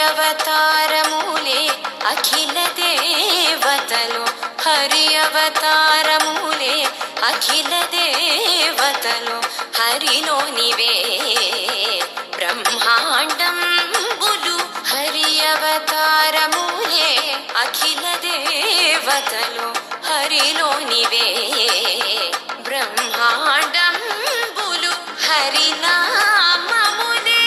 అవతారములే అఖిల దేవతలు హరి అవతారములే అఖిల దేవతలు హరిలోనివే బ్రహ్మాండంబులు హరి అవతారములే అఖిల దేవతలు హరిలోనివే బ్రహ్మాండంబులు హరినామమునే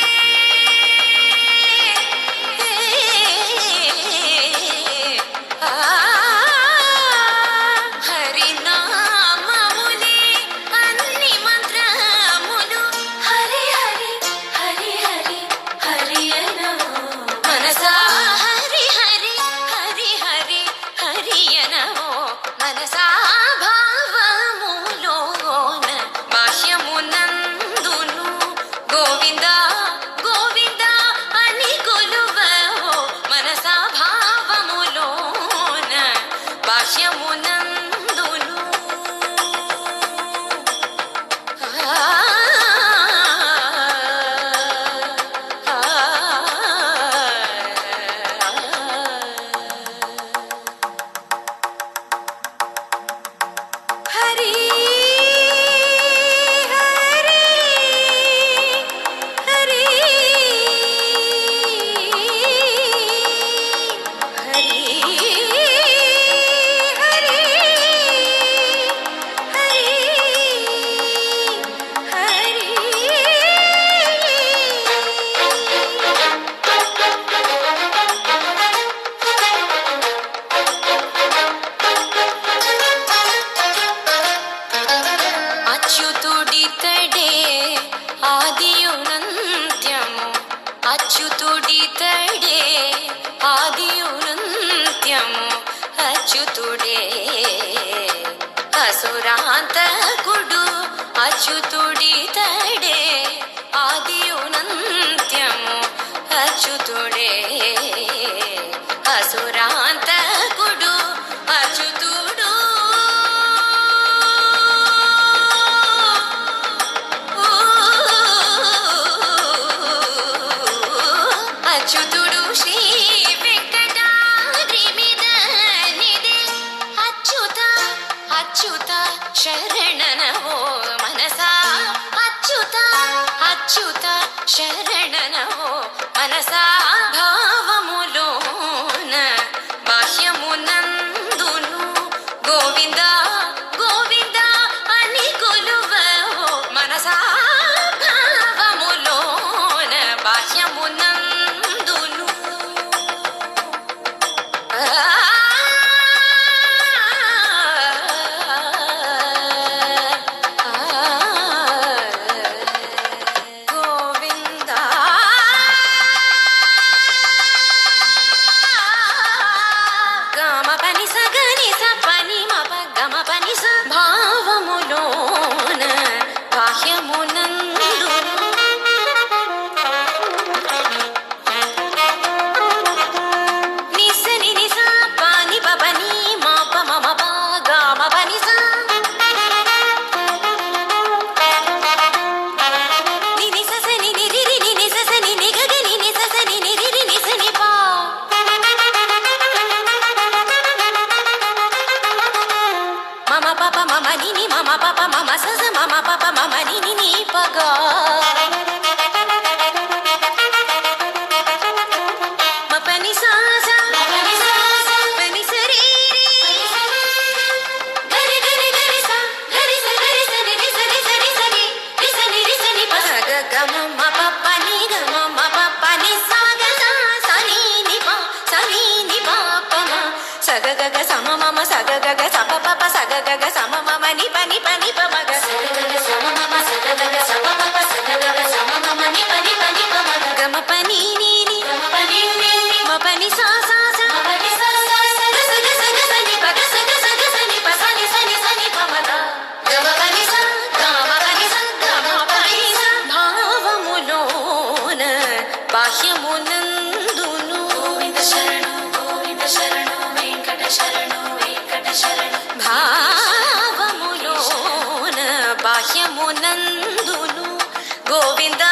హరినామమునే అన్ని మంత్రములు హరి హరి హరి హరి హరి అనవో మనసా హరి హరి హరి హరి హరి అనవో మనసా భావములోన బాహ్యమునందును గోవింద గోవింద అని కొలువవో మనసా భావములోన బాహ్యమునందును హరి హరి హరి హరి హరి అచ్యుతుడితడే ఆదియునంత్యము అచ్యుతుడితడే ఆదియునంత్యము అచ్యుతుడే అసురాంతకుడు అచ్యుతుడితడే ఆదియునంత్యము అచ్యుతుడే అసురాంతకుడు అచ్యుతుడు అచ్యుతుడు శ్రీ వెంకటాద్రి మీద నిదే అచ్యుత అచ్యుత శరణనవో మనసా అచ్యుత అచ్యుత శరణనవో మనసా భావములోన బాహ్యమునందును గోవింద గోవింద అని కొలువవో మనసా భావములోన బాహ్యమునందును గోవింద గమ పని స గని స పని మప గమ పని స భావములోన బాహ్యమునందును నిసని నిస పాని పని మప మమ ప గమ పని స ని నిస స ని ని రి రి ని నిస స ని ని గ గ ని నిస స ని ని రి రి ని స ని ప మమ పప మమ ని ని మమ పప మమ స స మమ పప మమ ని ని ని ప గ మ పని స స పని స స పని స రి రి గరి గరి గరి స గరి స ని రి స ని స ని స ని రి స ని రి స ని ప స గ గ మ మ ప ప ని గ మ మ ప ప ని స గ స స ని ని ప స ని ని ప ప మ స గ గ గ స మ మ మ స గ గ గ స ప ప ప స గ గ గ స మ మ మ ని ప ని ప ని ప మ గ స గ గ గ స మ మ మ స గ గ గ స ప ప ప స గ గ గ స మ మ మ ని ప ని ప ని ప మ గ గ మ ప ని ని ని గ మ ప ని ని ని మ ప ని స స స మ ప ని స స స గ స గ స గ స ని ప గ స గ స గ స ని ప స ని స ని స ని ప మ గ గ మ ప ని స గ మ ప ని స గ మ ప ని స భావములోన బాహ్యమునందును గోవింద శరణు వెంకట శరణు భావములోన బాహ్యమునందును గోవింద